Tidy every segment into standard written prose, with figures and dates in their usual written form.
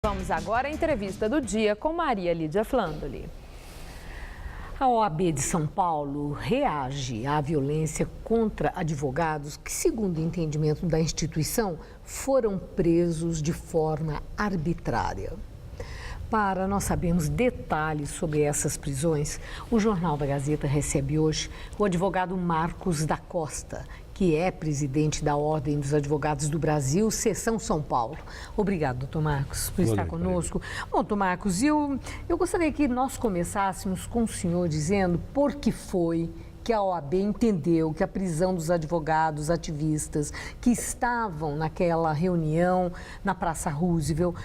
Vamos agora à entrevista do dia com Maria Lídia Flandoli. A OAB de São Paulo reage à violência contra advogados que, segundo o entendimento da instituição, foram presos de forma arbitrária. Para nós sabermos detalhes sobre essas prisões, o Jornal da Gazeta recebe hoje o advogado Marcos da Costa, que é presidente da Ordem dos Advogados do Brasil, Seção São Paulo. Obrigado, doutor Marcos, por estar conosco. Bom, doutor Marcos, eu gostaria que nós começássemos com o senhor dizendo por que foi que a OAB entendeu que a prisão dos advogados ativistas que estavam naquela reunião na Praça Roosevelt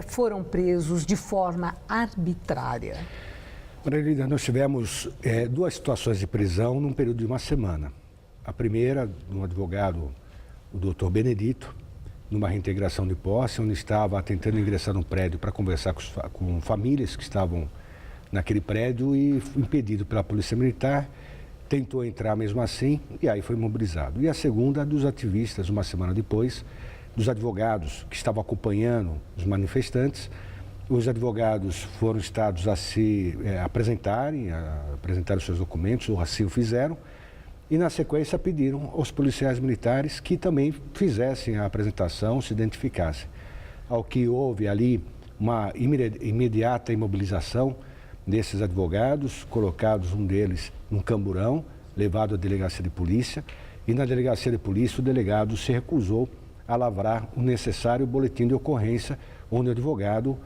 foram presos de forma arbitrária. Maria, nós tivemos duas situações de prisão num período de uma semana. A primeira, de um advogado, o doutor Benedito, numa reintegração de posse, onde estava tentando ingressar no prédio para conversar com famílias que estavam naquele prédio e impedido pela Polícia Militar, tentou entrar mesmo assim e aí foi mobilizado. E a segunda, dos ativistas, uma semana depois, dos advogados que estavam acompanhando os manifestantes. Os advogados foram instados a se apresentar os seus documentos, ou assim o fizeram, e na sequência pediram aos policiais militares que também fizessem a apresentação, se identificassem. Ao que houve ali uma imediata imobilização desses advogados, colocados um deles num camburão, levado à delegacia de polícia, e na delegacia de polícia o delegado se recusou a lavrar o necessário boletim de ocorrência, onde o advogado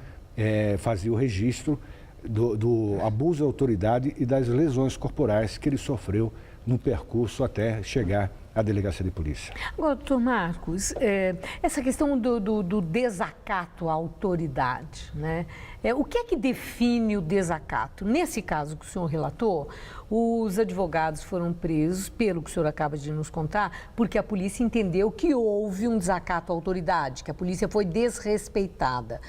fazia o registro do abuso de autoridade e das lesões corporais que ele sofreu no percurso até chegar à delegacia de polícia. Agora, doutor Marcos, essa questão do desacato à autoridade, né? O que é que define o desacato? Nesse caso que o senhor relatou, os advogados foram presos, pelo que o senhor acaba de nos contar, porque a polícia entendeu que houve um desacato à autoridade, que a polícia foi desrespeitada.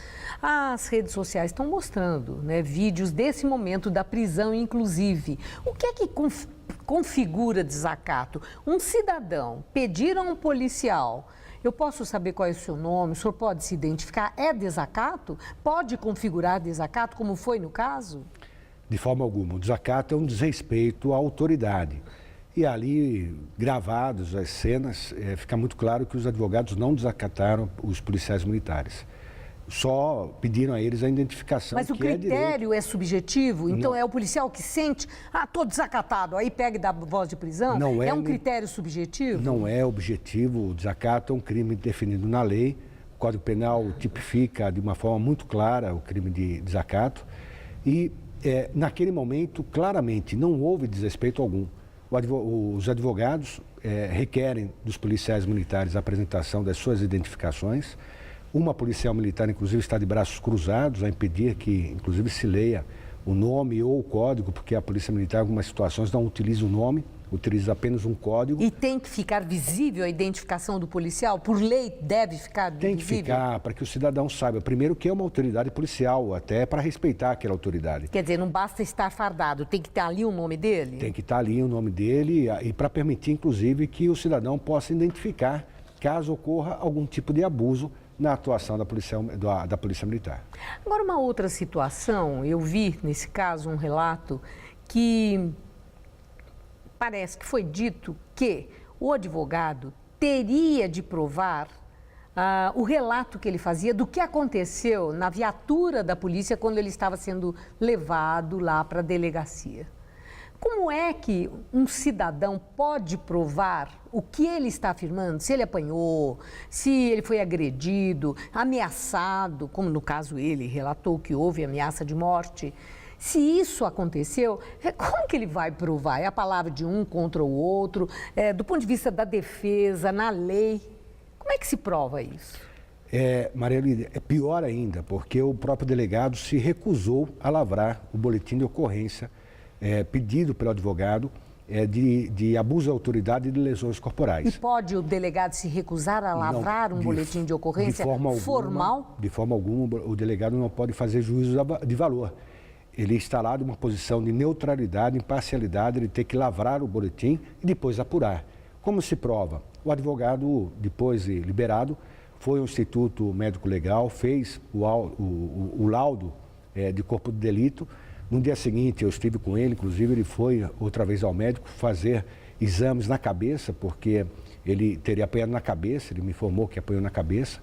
As redes sociais estão mostrando, né, vídeos desse momento da prisão, inclusive. O que é que configura desacato? Um cidadão pedir a um policial: eu posso saber qual é o seu nome, o senhor pode se identificar? É desacato? Pode configurar desacato, como foi no caso? De forma alguma. O desacato é um desrespeito à autoridade. E ali, gravados as cenas, fica muito claro que os advogados não desacataram os policiais militares. Só pediram a eles a identificação. Mas o critério é subjetivo? Então é o policial que sente, estou desacatado, aí pega e dá voz de prisão? Não é um critério subjetivo? Não é objetivo. O desacato é um crime definido na lei. O Código Penal tipifica de uma forma muito clara o crime de desacato. E naquele momento, claramente, não houve desrespeito algum. Os advogados requerem dos policiais militares a apresentação das suas identificações. Uma policial militar, inclusive, está de braços cruzados a impedir que, inclusive, se leia o nome ou o código, porque a polícia militar, em algumas situações, não utiliza o nome, utiliza apenas um código. E tem que ficar visível a identificação do policial? Por lei, deve ficar visível? Tem que ficar, para que o cidadão saiba, primeiro, que é uma autoridade policial, até para respeitar aquela autoridade. Quer dizer, não basta estar fardado, tem que estar ali o nome dele? Tem que estar ali o nome dele e para permitir, inclusive, que o cidadão possa identificar caso ocorra algum tipo de abuso na atuação da Polícia Militar. Agora, uma outra situação, eu vi nesse caso um relato que parece que foi dito que o advogado teria de provar o relato que ele fazia do que aconteceu na viatura da polícia quando ele estava sendo levado lá para a delegacia. Como é que um cidadão pode provar o que ele está afirmando? Se ele apanhou, se ele foi agredido, ameaçado, como no caso ele relatou que houve ameaça de morte. Se isso aconteceu, como que ele vai provar? É a palavra de um contra o outro, do ponto de vista da defesa, na lei. Como é que se prova isso? Maria Lídia, é pior ainda, porque o próprio delegado se recusou a lavrar o boletim de ocorrência pedido pelo advogado de abuso de autoridade e de lesões corporais. E pode o delegado se recusar a lavrar um boletim de ocorrência formal? De forma alguma, o delegado não pode fazer juízo de valor. Ele está lá numa posição de neutralidade, imparcialidade, ele tem que lavrar o boletim e depois apurar. Como se prova? O advogado, depois de liberado, foi ao Instituto Médico Legal, fez o laudo de corpo de delito. No dia seguinte eu estive com ele, inclusive ele foi outra vez ao médico fazer exames na cabeça, porque ele teria apanhado na cabeça, ele me informou que apanhou na cabeça.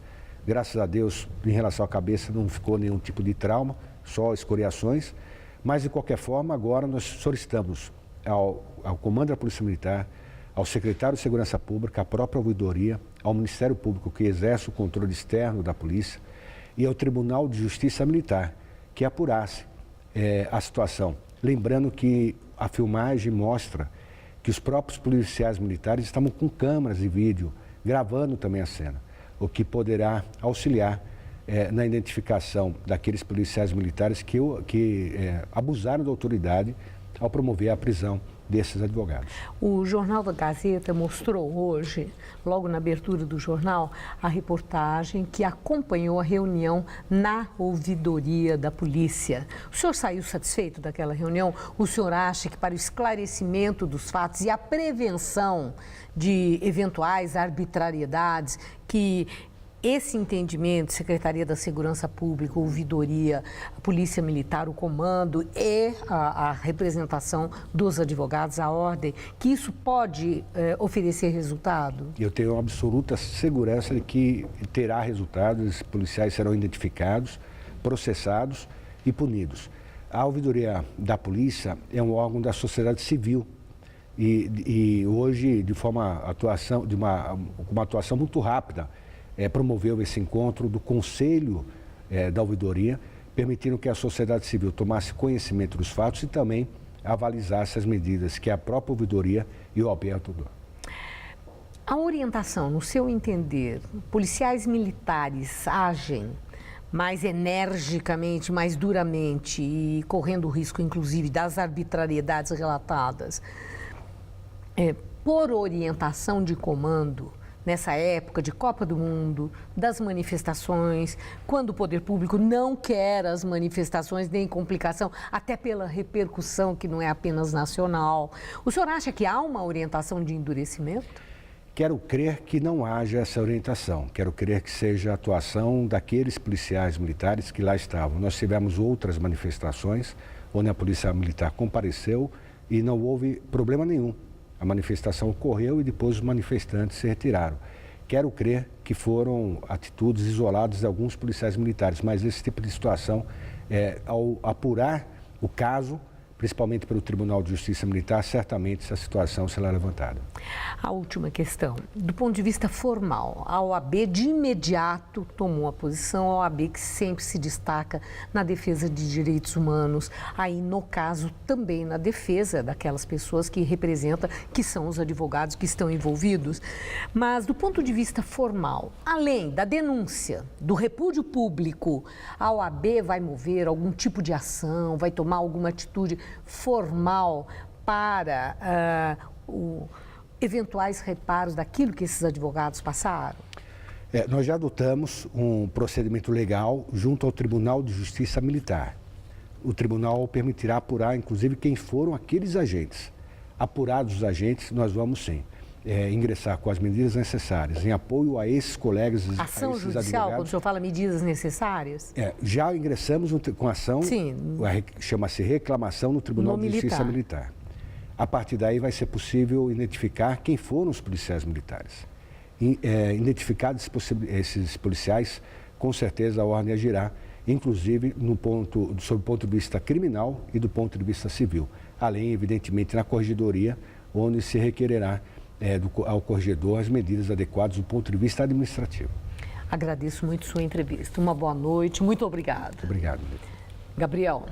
Graças a Deus, em relação à cabeça, não ficou nenhum tipo de trauma, só escoriações. Mas, de qualquer forma, agora nós solicitamos ao Comando da Polícia Militar, ao Secretário de Segurança Pública, à própria Ouvidoria, ao Ministério Público, que exerce o controle externo da Polícia, e ao Tribunal de Justiça Militar, que apurasse a situação. Lembrando que a filmagem mostra que os próprios policiais militares estavam com câmeras de vídeo, gravando também a cena, o que poderá auxiliar na identificação daqueles policiais militares que abusaram da autoridade ao promover a prisão desses advogados. O Jornal da Gazeta mostrou hoje, logo na abertura do jornal, a reportagem que acompanhou a reunião na ouvidoria da polícia. O senhor saiu satisfeito daquela reunião? O senhor acha que para o esclarecimento dos fatos e a prevenção de eventuais arbitrariedades, que esse entendimento, Secretaria da Segurança Pública, Ouvidoria, a Polícia Militar, o Comando e a representação dos advogados, a ordem, que isso pode oferecer resultado? Eu tenho absoluta segurança de que terá resultados, os policiais serão identificados, processados e punidos. A Ouvidoria da Polícia é um órgão da sociedade civil e hoje, com uma atuação muito rápida, promoveu esse encontro do Conselho da Ouvidoria, permitindo que a sociedade civil tomasse conhecimento dos fatos e também avalizasse as medidas que a própria Ouvidoria e o OAB atuam. A orientação, no seu entender, policiais militares agem mais energicamente, mais duramente e correndo o risco, inclusive, das arbitrariedades relatadas, por orientação de comando, nessa época de Copa do Mundo, das manifestações, quando o poder público não quer as manifestações nem complicação, até pela repercussão que não é apenas nacional. O senhor acha que há uma orientação de endurecimento? Quero crer que não haja essa orientação. Quero crer que seja a atuação daqueles policiais militares que lá estavam. Nós tivemos outras manifestações onde a Polícia Militar compareceu e não houve problema nenhum. A manifestação ocorreu e depois os manifestantes se retiraram. Quero crer que foram atitudes isoladas de alguns policiais militares, mas esse tipo de situação, ao apurar o caso, principalmente pelo Tribunal de Justiça Militar, certamente essa situação será levantada. A última questão, do ponto de vista formal, a OAB de imediato tomou a posição, a OAB que sempre se destaca na defesa de direitos humanos, aí no caso também na defesa daquelas pessoas que representa, que são os advogados que estão envolvidos. Mas do ponto de vista formal, além da denúncia, do repúdio público, a OAB vai mover algum tipo de ação, vai tomar alguma atitude formal para eventuais reparos daquilo que esses advogados passaram? Nós já adotamos um procedimento legal junto ao Tribunal de Justiça Militar. O tribunal permitirá apurar, inclusive, quem foram aqueles agentes. Apurados os agentes, nós vamos sim ingressar com as medidas necessárias em apoio a esses colegas, ação a esses judicial, advogados. quando o senhor fala medidas necessárias? Já ingressamos com ação, chama-se reclamação no Tribunal de Justiça Militar. A partir daí vai ser possível identificar quem foram os policiais militares. Identificados esses policiais, com certeza a ordem agirá, inclusive sob o ponto de vista criminal e do ponto de vista civil. Além, evidentemente, na corregedoria, onde se requererá ao corregedor as medidas adequadas do ponto de vista administrativo. Agradeço muito sua entrevista. Uma boa noite. Muito obrigado. Obrigado. Gabriel.